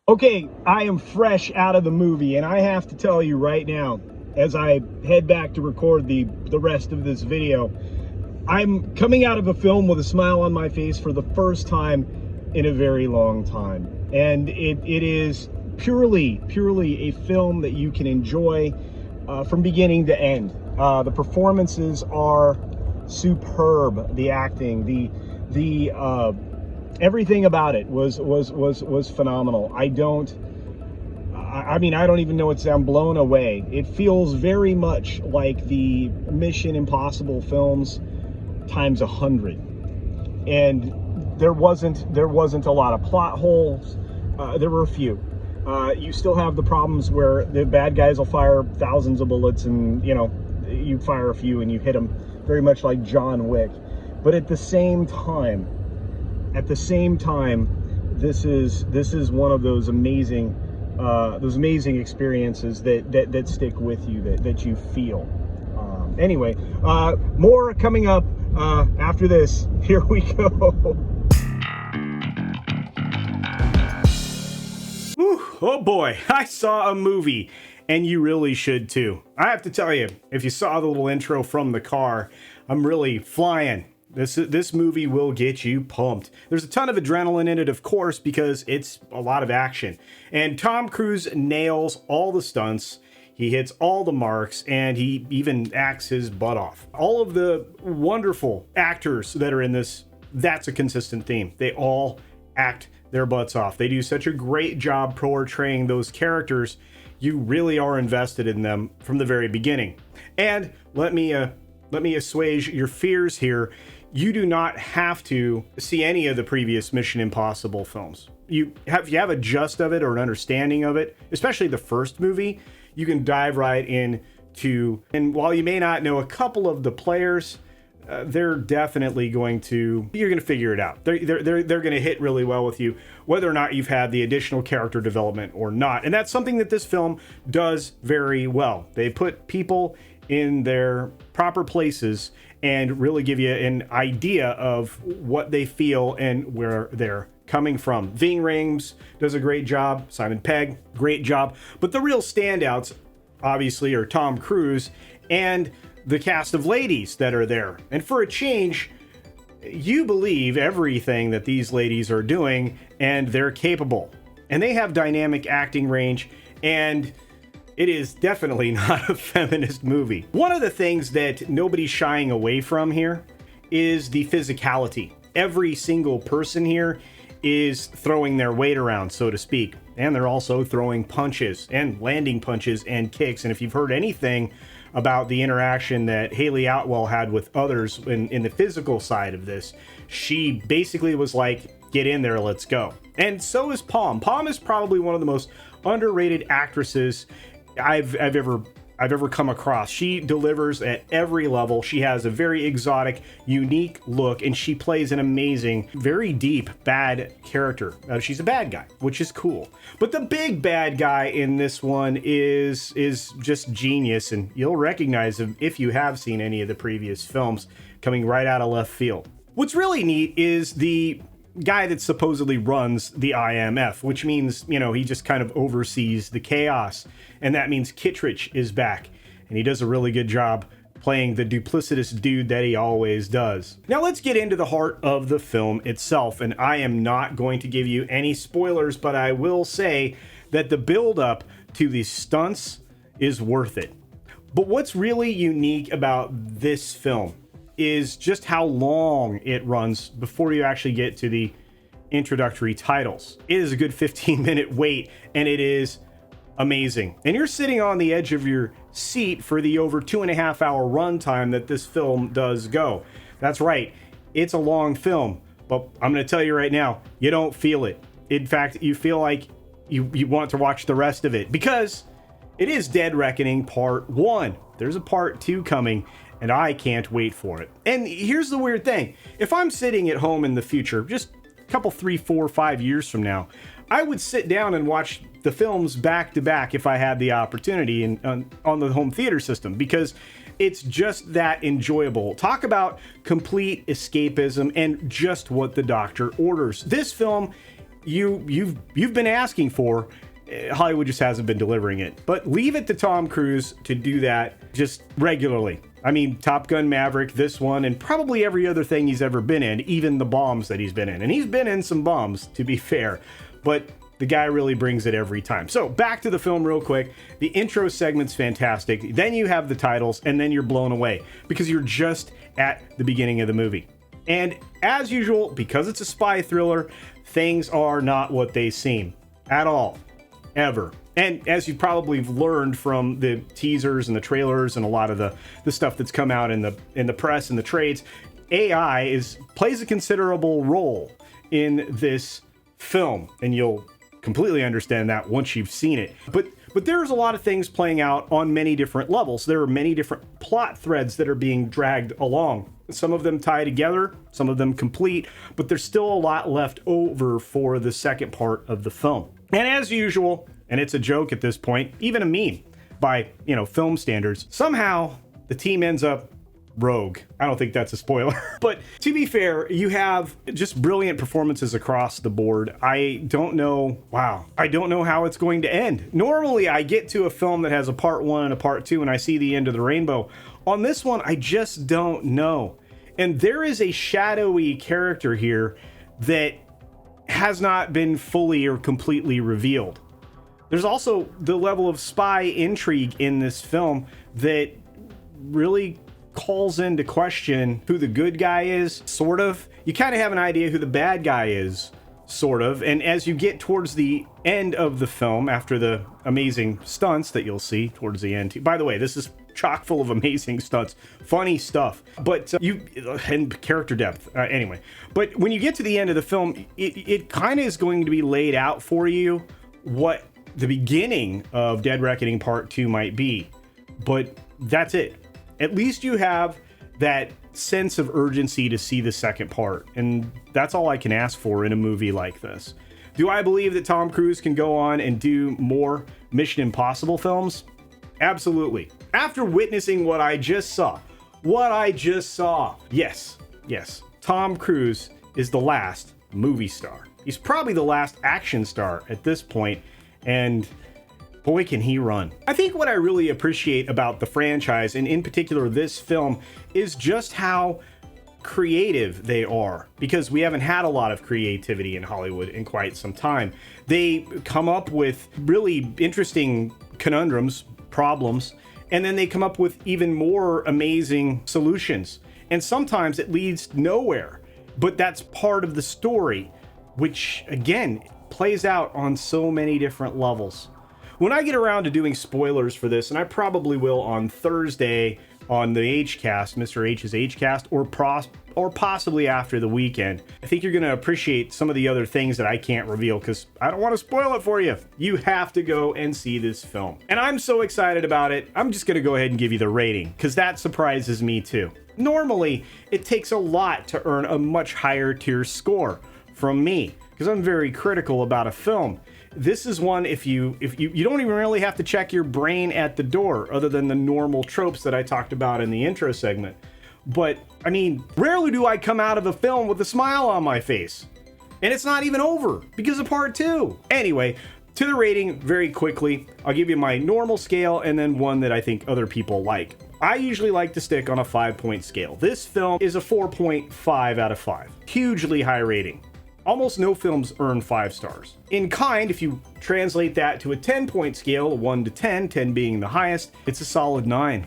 Okay, I am fresh out of the movie, and I have to tell you right now, as I head back to record the rest of this video, I'm coming out of a film with a smile on my face for the first time in a very long time. And it is purely a film that you can enjoy from beginning to end. The performances are superb. The acting, the everything about it was phenomenal. I mean, I don't even know what to say. I'm blown away. It feels very much like the Mission Impossible films times 100. And there wasn't a lot of plot holes. There were a few. You still have the problems where the bad guys will fire thousands of bullets, and you fire a few and you hit them, very much like John Wick. But at the same time, this is one of those amazing experiences that stick with you, that you feel. Anyway, more coming up after this. Here we go. Whew, oh boy, I saw a movie, and you really should too. I have to tell you, if you saw the little intro from the car, I'm really flying. This movie will get you pumped. There's a ton of adrenaline in it, of course, because it's a lot of action. And Tom Cruise nails all the stunts. He hits all the marks, and he even acts his butt off. All of the wonderful actors that are in this, that's a consistent theme. They all act their butts off. They do such a great job portraying those characters. You really are invested in them from the very beginning. And let me assuage your fears here. You do not have to see any of the previous Mission Impossible films. If you have a gist of it or an understanding of it, especially the first movie, you can dive right into. And while you may not know a couple of the players, they're definitely you're going to figure it out. They're going to hit really well with you, whether or not you've had the additional character development or not. And that's something that this film does very well. They put people in their proper places and really give you an idea of what they feel and where they're coming from. Ving Rhames does a great job. Simon Pegg, great job. But the real standouts, obviously, are Tom Cruise and the cast of ladies that are there. And for a change, you believe everything that these ladies are doing, and they're capable. And they have dynamic acting range, and it is definitely not a feminist movie. One of the things that nobody's shying away from here is the physicality. Every single person here is throwing their weight around, so to speak. And they're also throwing punches and landing punches and kicks. And if you've heard anything about the interaction that Haley Atwell had with others in the physical side of this, she basically was like, get in there, let's go. And so is Palm. Palm is probably one of the most underrated actresses I've ever come across. She delivers at every level. She has a very exotic, unique look, and she plays an amazing, very deep, bad character. She's a bad guy, which is cool. But the big bad guy in this one is just genius, and you'll recognize him if you have seen any of the previous films, coming right out of left field. What's really neat is the guy that supposedly runs the IMF, which means, he just kind of oversees the chaos. And that means Kittredge is back. And he does a really good job playing the duplicitous dude that he always does. Now let's get into the heart of the film itself. And I am not going to give you any spoilers, but I will say that the build up to these stunts is worth it. But what's really unique about this film is just how long it runs before you actually get to the introductory titles. It is a good 15-minute wait, and it is amazing. And you're sitting on the edge of your seat for the over 2.5-hour runtime that this film does go. That's right, it's a long film, but I'm going to tell you right now, you don't feel it. In fact, you feel like you want to watch the rest of it, because it is Dead Reckoning Part 1. There's a Part 2 coming, and I can't wait for it. And here's the weird thing. If I'm sitting at home in the future, just a couple, 3, 4, 5 years from now, I would sit down and watch the films back to back if I had the opportunity on the home theater system, because it's just that enjoyable. Talk about complete escapism and just what the doctor orders. This film you've been asking for. Hollywood just hasn't been delivering it. But leave it to Tom Cruise to do that just regularly. I mean, Top Gun Maverick, this one, and probably every other thing he's ever been in, even the bombs that he's been in. And he's been in some bombs, to be fair, but the guy really brings it every time. So back to the film real quick. The intro segment's fantastic. Then you have the titles, and then you're blown away because you're just at the beginning of the movie. And as usual, because it's a spy thriller, things are not what they seem at all, ever. And as you probably learned from the teasers and the trailers and a lot of the stuff that's come out in the press and the trades, AI plays a considerable role in this film, and you'll completely understand that once you've seen it. But there's a lot of things playing out on many different levels. There are many different plot threads that are being dragged along. Some of them tie together, some of them complete, but there's still a lot left over for the second part of the film. And as usual, and it's a joke at this point, even a meme by, film standards, somehow the team ends up rogue. I don't think that's a spoiler. But to be fair, you have just brilliant performances across the board. I don't know how it's going to end. Normally, I get to a film that has a part one and a part two, and I see the end of the rainbow. On this one, I just don't know. And there is a shadowy character here that has not been fully or completely revealed. There's also the level of spy intrigue in this film that really calls into question who the good guy is, sort of. You kind of have an idea who the bad guy is, sort of. And as you get towards the end of the film, after the amazing stunts that you'll see towards the end, by the way, this is chock full of amazing stunts, funny stuff, but and character depth anyway. But when you get to the end of the film, it kind of is going to be laid out for you what the beginning of Dead Reckoning Part 2 might be, but that's it. At least you have that sense of urgency to see the second part, and that's all I can ask for in a movie like this. Do I believe that Tom Cruise can go on and do more Mission Impossible films? Absolutely. After witnessing what I just saw, yes, Tom Cruise is the last movie star. He's probably the last action star at this point, and boy, can he run. I think what I really appreciate about the franchise, and in particular this film, is just how creative they are, because we haven't had a lot of creativity in Hollywood in quite some time. They come up with really interesting conundrums, problems, and then they come up with even more amazing solutions. And sometimes it leads nowhere, but that's part of the story, which again plays out on so many different levels. When I get around to doing spoilers for this, and I probably will on Thursday on the Hcast, Mr. H's Hcast, or possibly after the weekend, I think you're going to appreciate some of the other things that I can't reveal because I don't want to spoil it for you. You have to go and see this film. And I'm so excited about it, I'm just going to go ahead and give you the rating because that surprises me too. Normally, it takes a lot to earn a much higher tier score from me because I'm very critical about a film. This is one, if you don't even really have to check your brain at the door, other than the normal tropes that I talked about in the intro segment. But I mean, rarely do I come out of a film with a smile on my face, and it's not even over because of part 2. Anyway, to the rating very quickly, I'll give you my normal scale and then one that I think other people like. I usually like to stick on a 5-point scale. This film is a 4.5 out of 5. Hugely high rating. Almost no films earn 5 stars. In kind, if you translate that to a 10-point scale, 1 to 10, 10 being the highest, it's a solid 9.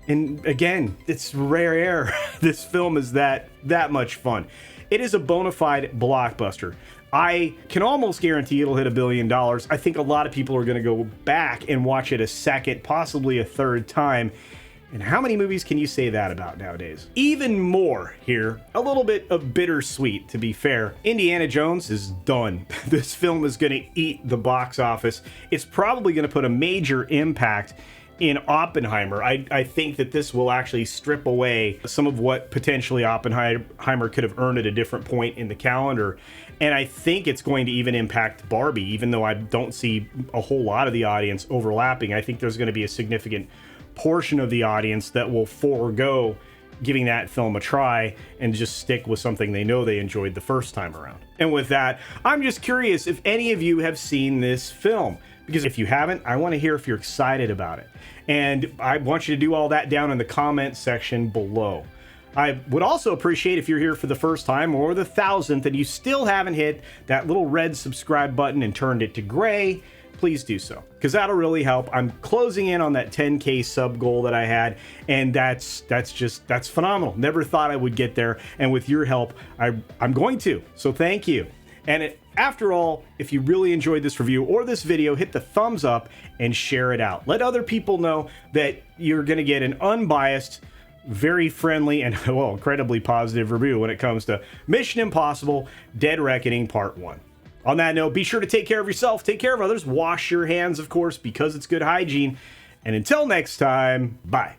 And again, it's rare air. This film is that much fun. It is a bona fide blockbuster. I can almost guarantee it'll hit $1 billion. I think a lot of people are going to go back and watch it a second, possibly a third time. And how many movies can you say that about nowadays? Even more here, a little bit of bittersweet, to be fair. Indiana Jones is done. This film is going to eat the box office. It's probably going to put a major impact in Oppenheimer. I think that this will actually strip away some of what potentially Oppenheimer could have earned at a different point in the calendar. And I think it's going to even impact Barbie, even though I don't see a whole lot of the audience overlapping. I think there's going to be a significant portion of the audience that will forego giving that film a try and just stick with something they know they enjoyed the first time around. And with that, I'm just curious if any of you have seen this film, because if you haven't, I want to hear if you're excited about it. And I want you to do all that down in the comment section below. I would also appreciate if you're here for the first time or the 1000th and you still haven't hit that little red subscribe button and turned it to gray, please do so, because that'll really help. I'm closing in on that 10K sub goal that I had, and that's phenomenal. Never thought I would get there, and with your help, I'm going to. So thank you. And after all, if you really enjoyed this review or this video, hit the thumbs up and share it out. Let other people know that you're going to get an unbiased, very friendly, and well, incredibly positive review when it comes to Mission Impossible: Dead Reckoning Part 1. On that note, be sure to take care of yourself, take care of others, wash your hands, of course, because it's good hygiene. And until next time, bye.